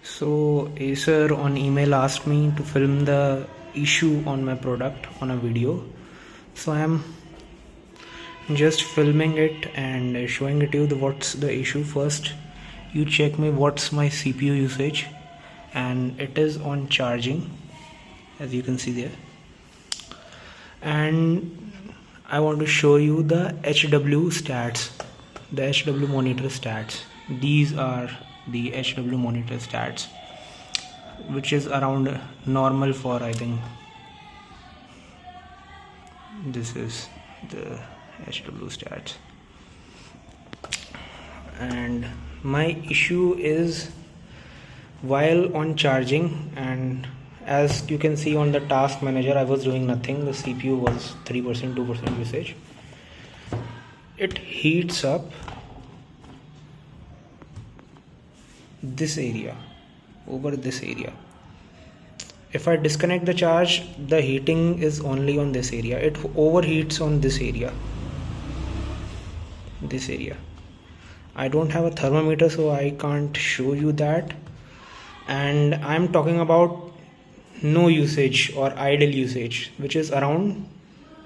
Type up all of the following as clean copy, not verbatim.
So Acer on email asked me to film the issue on my product on a video. So I am just filming it and showing it to you what's the issue. First you check me what's my CPU usage, and it is on charging as you can see there. And I want to show you the HW stats, the HW monitor stats. These are the HW monitor stats, which is around normal for, I think this is the HW stats. And my issue is while on charging, and as you can see on the task manager, I was doing nothing. The CPU was 3%, 2% usage. It heats up this area, over this area. If I disconnect the charge, the heating is only on this area. It overheats on this area. I don't have a thermometer, so I can't show you that. And I'm talking about no usage or idle usage, which is around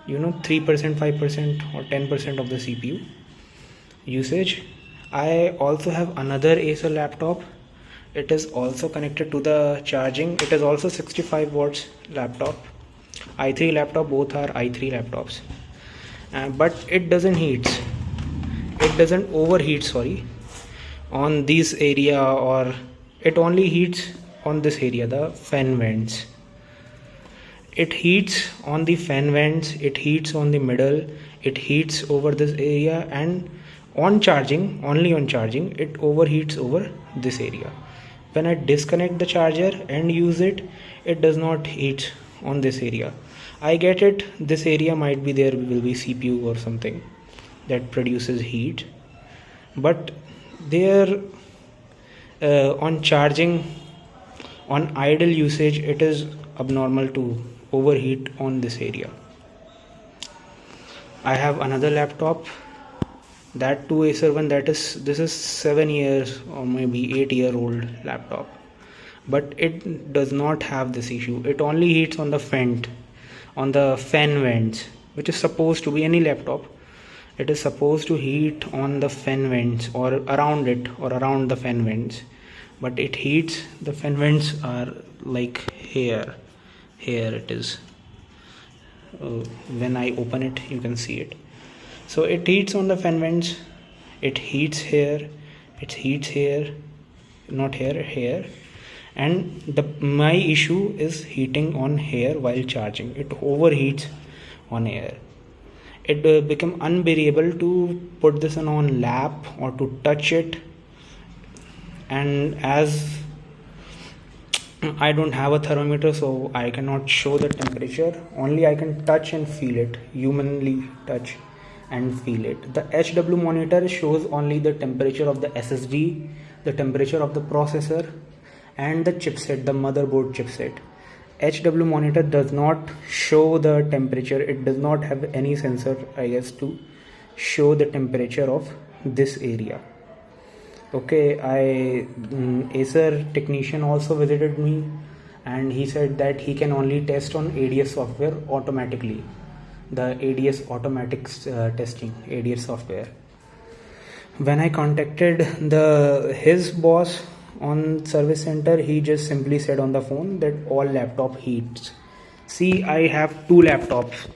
3%, 5% or 10% of the CPU usage. I also have another Acer laptop. It is also connected to the charging. It is also 65 watts laptop, i3 laptop. Both are i3 laptops, but it doesn't overheat on this area, or it only heats on this area, the fan vents. It heats on the fan vents, it heats on the middle, it heats over this area, and on charging, only on charging, it overheats over this area. When I disconnect the charger and use it, it does not heat on this area. I get it, this area might be, there will be CPU or something that produces heat, but there on charging, on idle usage, it is abnormal to overheat on this area. I have another laptop, that too Acer one, this is 7 years or maybe 8-year-old laptop, but it does not have this issue. It only heats on the fan vents, which is supposed to be, any laptop, it is supposed to heat on the fan vents or around it, or around the fan vents, but it heats, the fan vents are like here it is. When I open it, you can see it. So it heats on the fan vents, it heats here, it heats here, not here, and my issue is heating on here while charging. It overheats on here. It became unbearable to put this on lap or to touch it, and as I don't have a thermometer, so I cannot show the temperature. Only I can touch and feel it, humanly touch and feel it. The HW monitor shows only the temperature of the SSD, the temperature of the processor, and the chipset, the motherboard chipset. HW monitor does not show the temperature. It does not have any sensor, I guess, to show the temperature of this area. Okay, Acer technician also visited me, and he said that he can only test on ADS software automatically, the ADS automatic testing, ADS software. When I contacted his boss on service center, he just simply said on the phone that all laptop heats. See, I have 2 laptops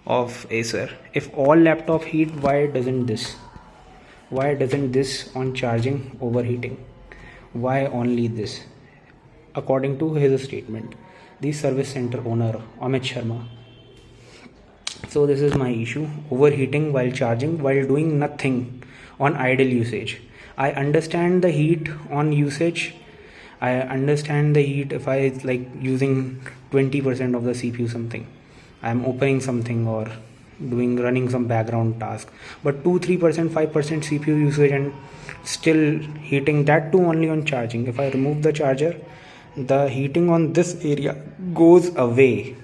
of Acer. If all laptop heat, why doesn't this on charging overheating? Why only this? According to his statement, the service center owner Amit Sharma. So this is my issue, overheating while charging, while doing nothing on idle usage. I understand the heat on usage. I understand the heat if I like using 20% of the CPU something. I'm opening something or running some background task, but 2-3%, 5% CPU usage and still heating, that too only on charging. If I remove the charger, the heating on this area goes away.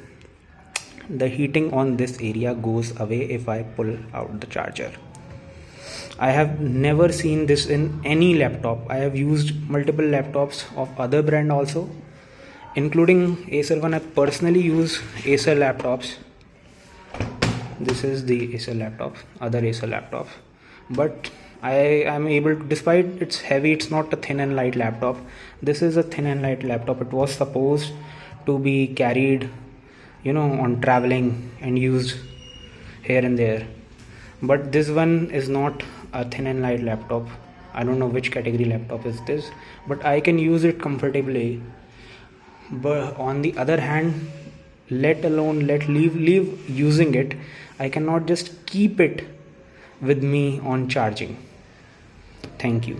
If I pull out the charger. I have never seen this in any laptop. I have used multiple laptops of other brand also, including Acer one. I personally use Acer laptops. This is the Acer laptop, other Acer laptop, but I am able to, despite it's heavy, it's not a thin and light laptop. This is a thin and light laptop. It was supposed to be carried, on traveling and used here and there, but this one is not a thin and light laptop. I don't know which category laptop is this, but I can use it comfortably. But on the other hand, let alone let leave using it, I cannot just keep it with me on charging. Thank you.